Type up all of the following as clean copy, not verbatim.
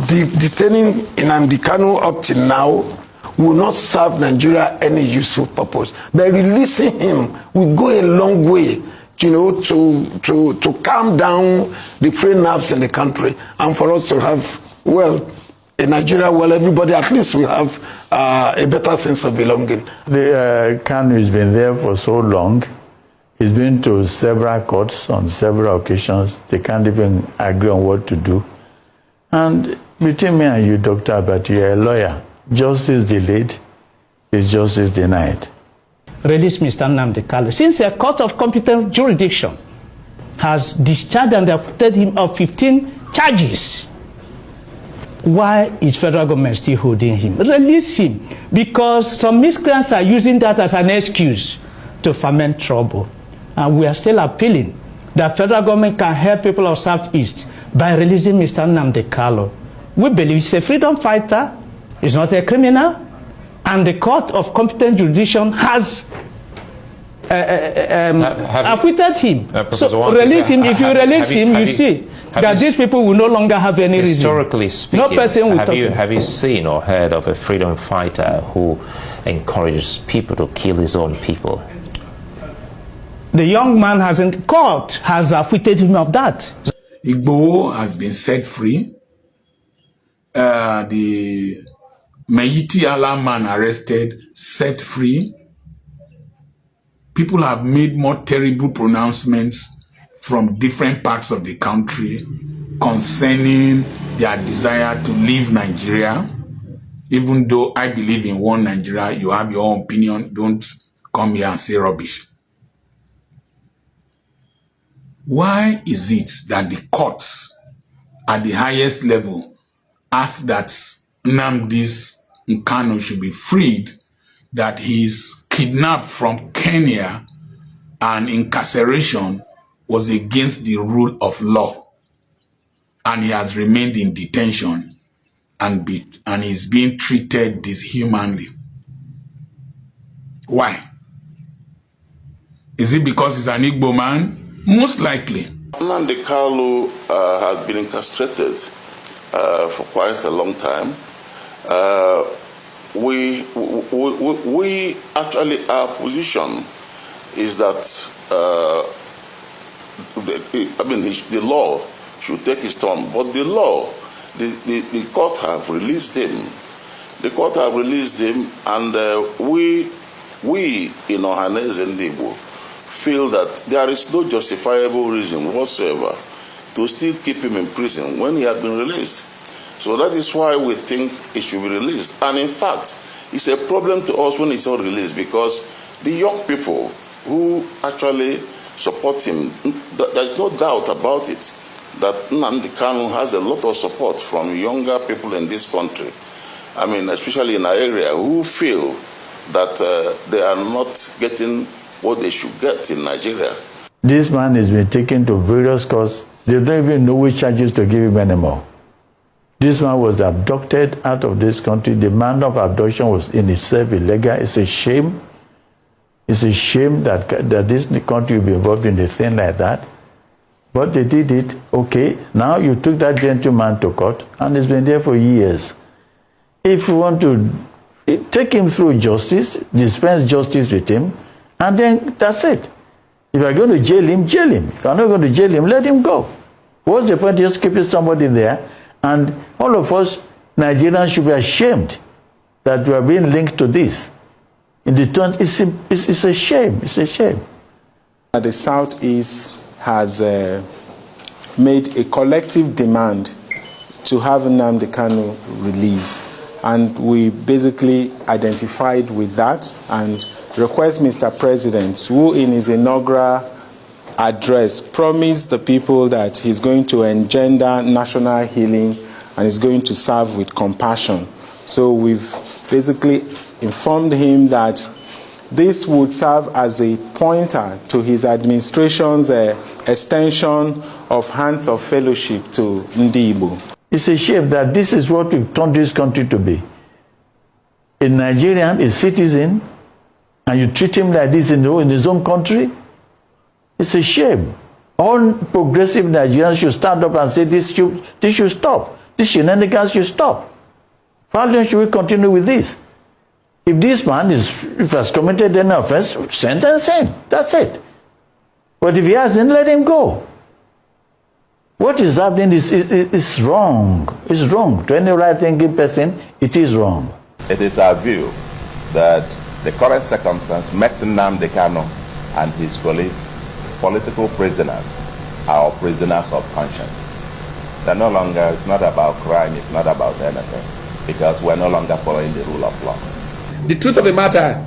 detaining Nnamdi Kanu up till now will not serve Nigeria any useful purpose. By releasing him will go a long way, you know, to calm down the frayed nerves in the country, and for us to have, well, in Nigeria, well, everybody at least will have a better sense of belonging. The Kanu has been there for so long. He's been to several courts on several occasions. They can't even agree on what to do. And between me and you, Dr. Abbott, you're a lawyer. Justice delayed is justice denied. Release Mr. Nnamdi Kanu. Since a court of competent jurisdiction has discharged and acquitted him of 15 charges, why is federal government still holding him? Release him, because some miscreants are using that as an excuse to foment trouble. And we are still appealing that federal government can help people of Southeast by releasing Mr. Nnamdi Kanu. We believe he's a freedom fighter, he's not a criminal, and the court of competent jurisdiction has acquitted him. So release him. If you release him, you see that these people will no longer have any reason. Historically speaking, no person will have you seen or heard of a freedom fighter who encourages people to kill his own people? The young man hasn't. Court has acquitted him of that. Igbo has been set free. The Meiti Allah man arrested, set free. People have made more terrible pronouncements from different parts of the country concerning their desire to leave Nigeria. Even though I believe in one Nigeria, you have your own opinion. Don't come here and say rubbish. Why is it that the courts at the highest level ask that Nnamdi Kanu should be freed, that he is kidnapped from Kenya and incarceration was against the rule of law, and he has remained in detention and is being treated dishumanly? Why? Is it because he's an Igbo man? Most likely. Nnamdi Kanu has been incarcerated for quite a long time. We actually, our position is that the law should take its turn, but the law, the court have released him. The court have released him, and we in Ohanes and Igbo feel that there is no justifiable reason whatsoever to still keep him in prison when he has been released. So that is why we think it should be released. And in fact, it's a problem to us when it's not released, because the young people who actually support him, there's no doubt about it, that Nnamdi Kanu has a lot of support from younger people in this country. I mean, especially in our area, who feel that they are not getting what they should get in Nigeria. This man has been taken to various courts. They don't even know which charges to give him anymore. This man was abducted out of this country. The manner of abduction was in itself illegal. It's a shame. It's a shame that this country will be involved in a thing like that. But they did it. Okay, now you took that gentleman to court, and he's been there for years. If you want to take him through justice, dispense justice with him, and then that's it. If you're going to jail him, jail him. If you're not going to jail him, let him go. What's the point of just keeping somebody there? And all of us Nigerians should be ashamed that we are being linked to this. In the turn, it's a shame. It's a shame. The Southeast has made a collective demand to have Nnamdi Kanu released, and we basically identified with that and request Mr. President, who in his inaugural address promised the people that he's going to engender national healing and is going to serve with compassion. So we've basically informed him that this would serve as a pointer to his administration's extension of hands of fellowship to Ndi Igbo. It's a shame that this is what we've turned this country to be. A Nigerian, a citizen, and you treat him like this in his own country? It's a shame. All progressive Nigerians should stand up and say this should stop. This shenanigans should stop. How long should we continue with this? If this man has committed any offense, sentence him. That's it. But if he hasn't, let him go. What is happening is wrong. It's wrong. To any right-thinking person, it is wrong. It is our view that the current circumstance makes Nnamdi Kanu and his colleagues political prisoners, our prisoners of conscience. They're no longer, it's not about crime, it's not about anything, because we're no longer following the rule of law. The truth of the matter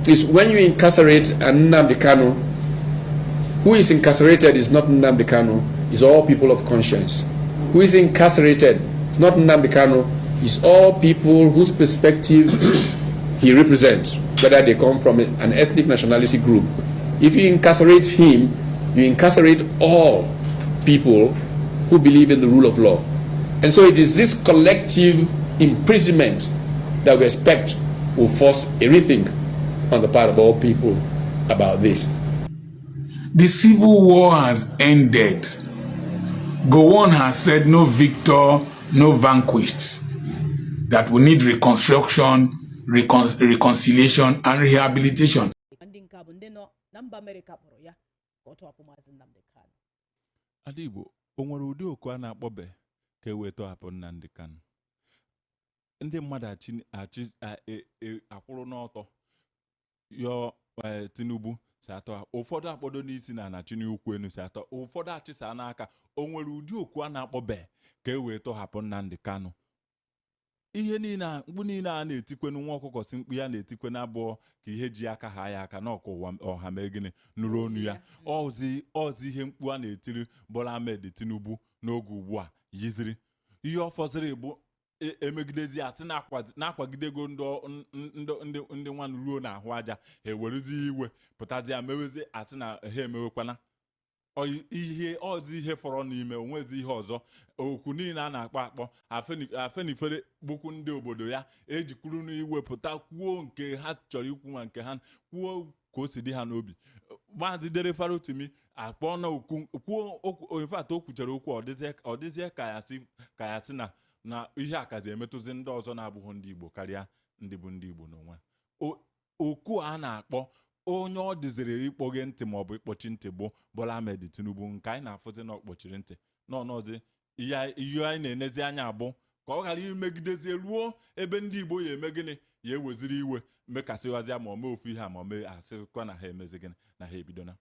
is, when you incarcerate Nnamdi Kanu, who is incarcerated is not Nnamdi Kanu, it's all people of conscience. Who is incarcerated is not Nnamdi Kanu, it's all people whose perspective he represents, whether they come from an ethnic nationality group. If you incarcerate him, you incarcerate all people who believe in the rule of law. And so it is this collective imprisonment that we expect will force a rethink on the part of all people about this. The civil war has ended. Gowon has said no victor, no vanquished. That we need reconstruction, reconciliation, and rehabilitation. Adigbo, o nwere ụdị oku a na-akpọbe ka ewetọhapụ Nnamdi Kanu. Ndị mmadụ akwụrụ n'ọtọ yọọ Tinubu si atọ, ụfọdụ akpọdo n'isi na anachi n'ukwu enu si atọ, ụfọdụ achịsa n'aka. O nwere ụdị oku a na-akpọbe ka ewetọhapụ Nnamdi Kanu. Ihe niile mkpu niile a na-etikwenu nwa ọkụkọ si mkpu ya na-etikwe abụọ ka ihe ji aka ha ya aka n'ọkụ ọha ma egene nụrụ onu ya. Ọzi ihe mkpu a na-etiri Bola Ahmed Tinubu n'oge ugbu a yiziri. Ihe ọ fọziri bụ emegidezi asị na-akwagidego ndị nwanụ ruo n'ahụ aja, ha ewerezi iwe pụtazi ya mewezi asị na ha emewekwana. Ọzi ihe fọrọ n'ime, onwezi ihe ọzọ. Okwu niile a na-akpọ afenifere bụkwu ndị obodo ya ejikwuru n'iwepụta kwuo nke ha chọrọ ikwu ma nke ha kwuo ka o si dị ha n'obi. Maazị Dere Farotimi akpọ na kwuo infat o kwuchara okwu ọ dịzie ka ya si na ihe akazi emetụzi ndị ọzọ na-abụghị ndị Igbo karịa ndị bụ ndị Igbo n'onwe. Oku a na-akpọ onye ọ dịziri ikpoghe ntị maọbụ ikpọchi ntị bụ Bola Ahmed Tinubu, nke anyị na-afụzi na ọkpọchiri ntị n'ọnọzi ihe anyị na-enezi anya abụ ka ọ ghara imegidezie ruo ebe ndị Igbo ya eme gịnị ya eweziri iwe mekasịwazịa ma o mee ofu ihe a ma o mee asịkwa na ha emezi gịnị na ha ebidona.